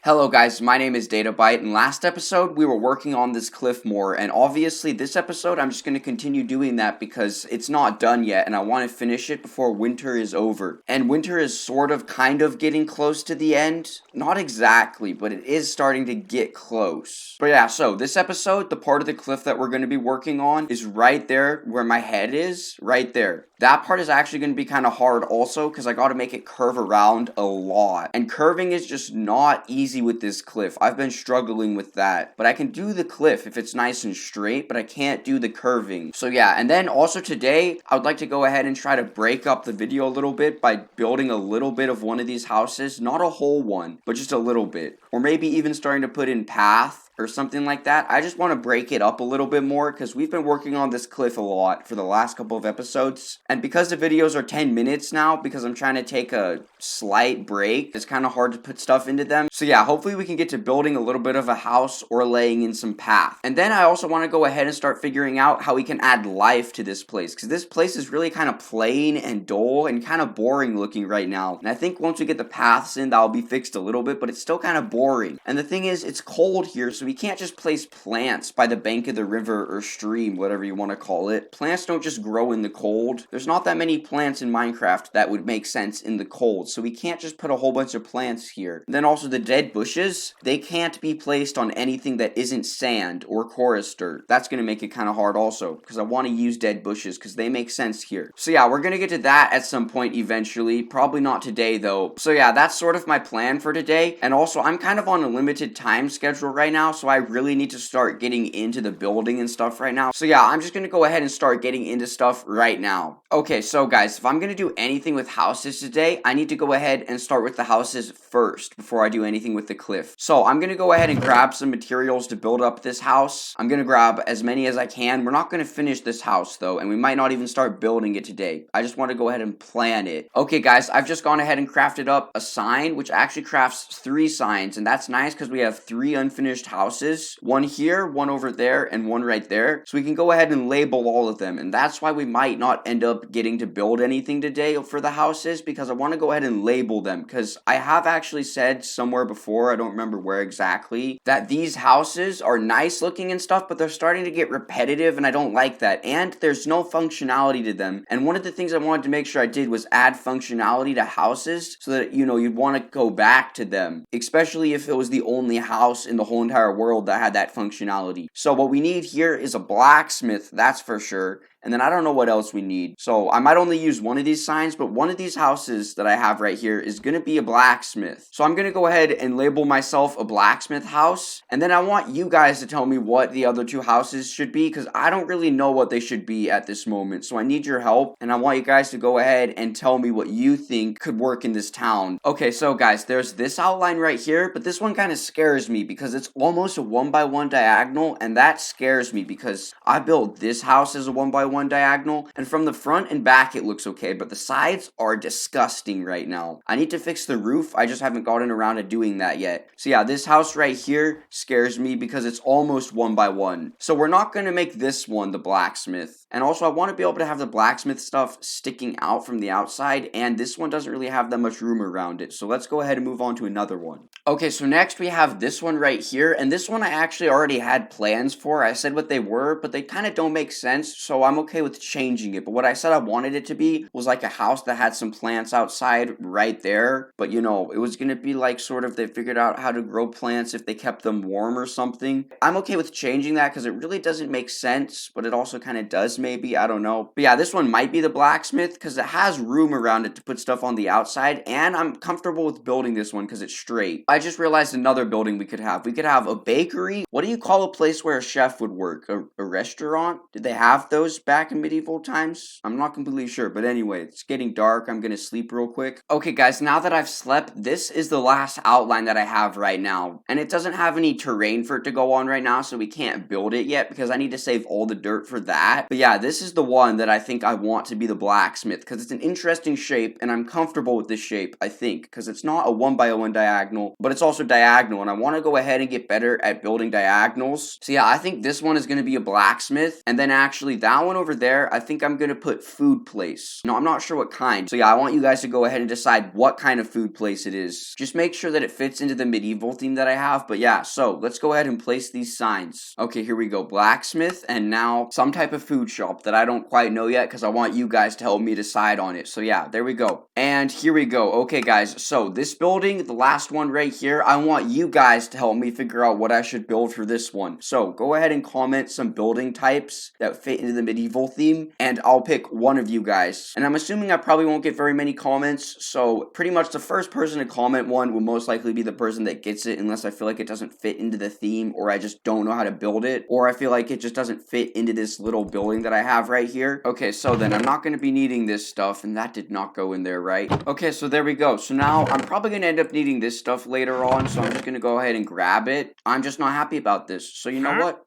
Hello guys, my name is Databyte, and last episode we were working on this cliff more, and obviously this episode I'm just going to continue doing that because it's not done yet and I want to finish it before winter is over. And winter is sort of kind of getting close to the end. Not exactly, but it is starting to get close. But yeah, so this episode, the part of the cliff that we're going to be working on is right there where my head is, right there. That part is actually going to be kind of hard also because I got to make it curve around a lot. And curving is just not easy with this cliff. I've been struggling with that. But I can do the cliff if it's nice and straight, but I can't do the curving. So yeah, and then also today, I would like to go ahead and try to break up the video a little bit by building a little bit of one of these houses. Not a whole one, but just a little bit. Or maybe even starting to put in path or something like that. I just want to break it up a little bit more because we've been working on this cliff a lot for the last couple of episodes. And because the videos are 10 minutes now, because I'm trying to take a slight break, it's kind of hard to put stuff into them. So yeah, hopefully we can get to building a little bit of a house or laying in some path. And then I also want to go ahead and start figuring out how we can add life to this place, because this place is really kind of plain and dull and kind of boring looking right now. And I think once we get the paths in, that'll be fixed a little bit, but it's still kind of boring. And the thing is, it's cold here, so we can't just place plants by the bank of the river or stream, whatever you want to call it. Plants don't just grow in the cold. There's not that many plants in Minecraft that would make sense in the cold, so we can't just put a whole bunch of plants here. And then also the dead bushes, they can't be placed on anything that isn't sand or chorus dirt. That's going to make it kind of hard also, because I want to use dead bushes because they make sense here. So yeah, we're going to get to that at some point eventually. Probably not today though. So yeah, that's sort of my plan for today. And also I'm kind of on a limited time schedule right now, so I really need to start getting into the building and stuff right now. So yeah, I'm just going to go ahead and start getting into stuff right now. Okay, so guys, if I'm going to do anything with houses today, I need to go ahead and start with the houses first before I do anything with the cliff. So I'm going to go ahead and grab some materials to build up this house. I'm going to grab as many as I can. We're not going to finish this house though, and we might not even start building it today. I just want to go ahead and plan it. Okay guys, I've just gone ahead and crafted up a sign, which actually crafts 3 signs, and that's nice because we have 3 unfinished houses. One here, one over there, and one right there. So we can go ahead and label all of them, and that's why we might not end up getting to build anything today for the houses, because I want to go ahead and label them, because I have actually said somewhere before, I don't remember where exactly, that these houses are nice looking and stuff, but they're starting to get repetitive, and I don't like that, and there's no functionality to them. And one of the things I wanted to make sure I did was add functionality to houses so that, you know, you'd want to go back to them, especially if it was the only house in the whole entire world that had that functionality. So what we need here is a blacksmith, that's for sure. And then I don't know what else we need. So I might only use one of these signs, but one of these houses that I have right here is going to be a blacksmith. So I'm going to go ahead and label myself a blacksmith house. And then I want you guys to tell me what the other 2 houses should be, because I don't really know what they should be at this moment. So I need your help, and I want you guys to go ahead and tell me what you think could work in this town. Okay, so guys, there's this outline right here, but this one kind of scares me because it's almost a 1x1 diagonal, and that scares me because I built this house as a 1x1 diagonal, and from the front and back it looks okay, but the sides are disgusting right now. I need to fix the roof. I just haven't gotten around to doing that yet. So yeah, this house right here scares me because it's almost 1x1. So we're not going to make this one the blacksmith. And also I want to be able to have the blacksmith stuff sticking out from the outside, and this one doesn't really have that much room around it. So let's go ahead and move on to another one. Okay, so next we have this one right here, and this one I actually already had plans for. I said what they were, but they kind of don't make sense, so I'm okay with changing it. But what I said I wanted it to be was like a house that had some plants outside right there, but you know, it was going to be like sort of they figured out how to grow plants if they kept them warm or something. I'm okay with changing that because it really doesn't make sense, but it also kind of does maybe, I don't know. But yeah, this one might be the blacksmith because it has room around it to put stuff on the outside, and I'm comfortable with building this one because it's straight. I just realized another building we could have. We could have a bakery. What do you call a place where a chef would work? A restaurant? Did they have those back in medieval times? I'm not completely sure, but anyway, it's getting dark. I'm gonna sleep real quick. Okay guys, now that I've slept, this is the last outline that I have right now, and it doesn't have any terrain for it to go on right now, so we can't build it yet because I need to save all the dirt for that. But yeah, this is the one that I think I want to be the blacksmith because it's an interesting shape, and I'm comfortable with this shape, I think, because it's not a 1x1 diagonal, but it's also diagonal, and I want to go ahead and get better at building diagonals. So yeah, I think this one is going to be a blacksmith, and then actually that one over there, I think I'm gonna put food place. No, I'm not sure what kind. So yeah, I want you guys to go ahead and decide what kind of food place it is. Just make sure that it fits into the medieval theme that I have. But yeah, so let's go ahead and place these signs. Okay, here we go. Blacksmith, and now some type of food shop that I don't quite know yet because I want you guys to help me decide on it. So yeah, there we go. And here we go. Okay, guys, so this building, the last one right here, I want you guys to help me figure out what I should build for this one. So go ahead and comment some building types that fit into the medieval theme, and I'll pick one of you guys. And I'm assuming I probably won't get very many comments, so pretty much the first person to comment one will most likely be the person that gets it, unless I feel like it doesn't fit into the theme, or I just don't know how to build it, or I feel like it just doesn't fit into this little building that I have right here. Okay, so then I'm not going to be needing this stuff, and that did not go in there, right? Okay, so there we go. So now I'm probably going to end up needing this stuff later on, so I'm just going to go ahead and grab it. I'm just not happy about this. So you know what?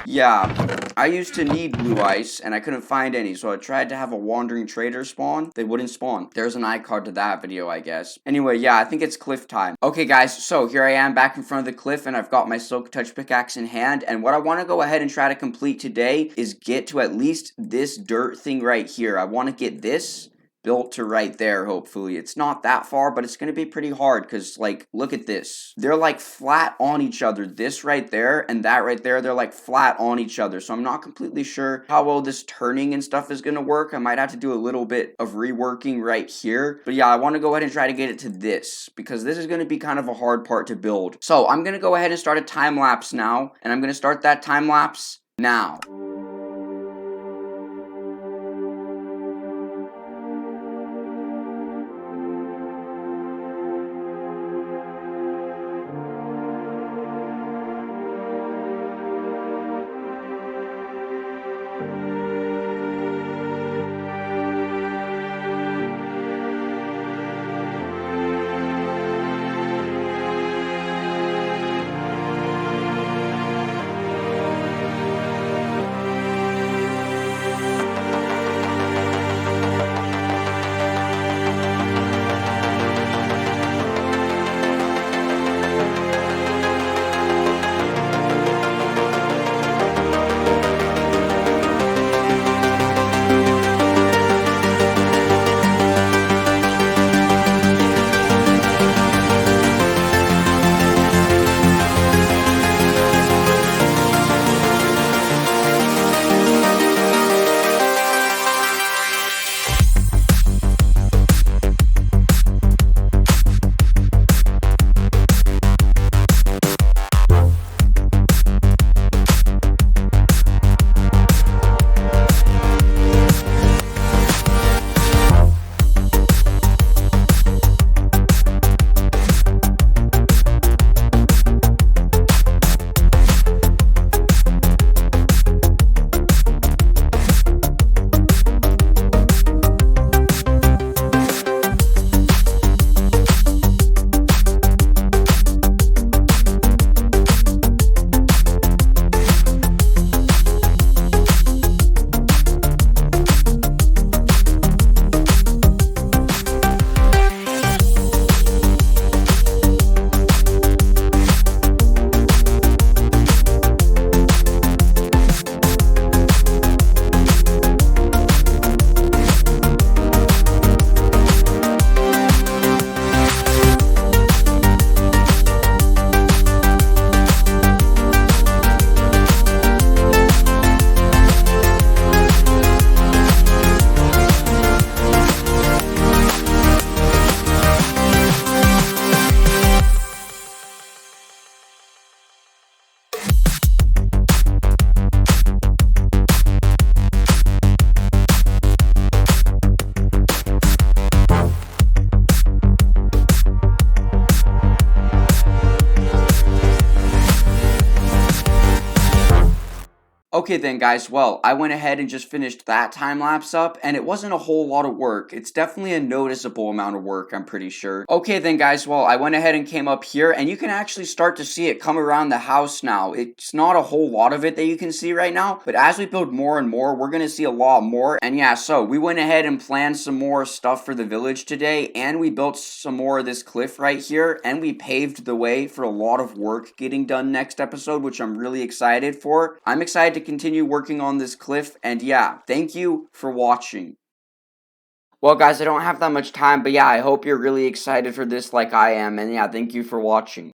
Yeah, I used to need blue ice, and I couldn't find any, so I tried to have a wandering trader spawn. They wouldn't spawn. There's an iCard to that video, I guess. Anyway, yeah, I think it's cliff time. Okay, guys, so here I am back in front of the cliff, and I've got my Silk Touch pickaxe in hand, and what I want to go ahead and try to complete today is get to at least this dirt thing right here. I want to get this built to right there, hopefully. It's not that far, but it's going to be pretty hard because, like, look at this. They're, like, flat on each other. This right there and that right there, they're, like, flat on each other. So I'm not completely sure how well this turning and stuff is going to work. I might have to do a little bit of reworking right here. But yeah, I want to go ahead and try to get it to this because this is going to be kind of a hard part to build. So I'm going to go ahead and start a time lapse now, and I'm going to start that time lapse now. Okay then guys, well, I went ahead and just finished that time lapse up, and it wasn't a whole lot of work. It's definitely a noticeable amount of work, I'm pretty sure. Okay then guys, well, I went ahead and came up here, and you can actually start to see it come around the house now. It's not a whole lot of it that you can see right now, but as we build more and more, we're gonna see a lot more. And yeah, so we went ahead and planned some more stuff for the village today, and we built some more of this cliff right here, and we paved the way for a lot of work getting done next episode, which I'm really excited for. I'm excited to continue working on this cliff, and yeah, thank you for watching. Well, guys, I don't have that much time, but yeah, I hope you're really excited for this like I am, and yeah, thank you for watching.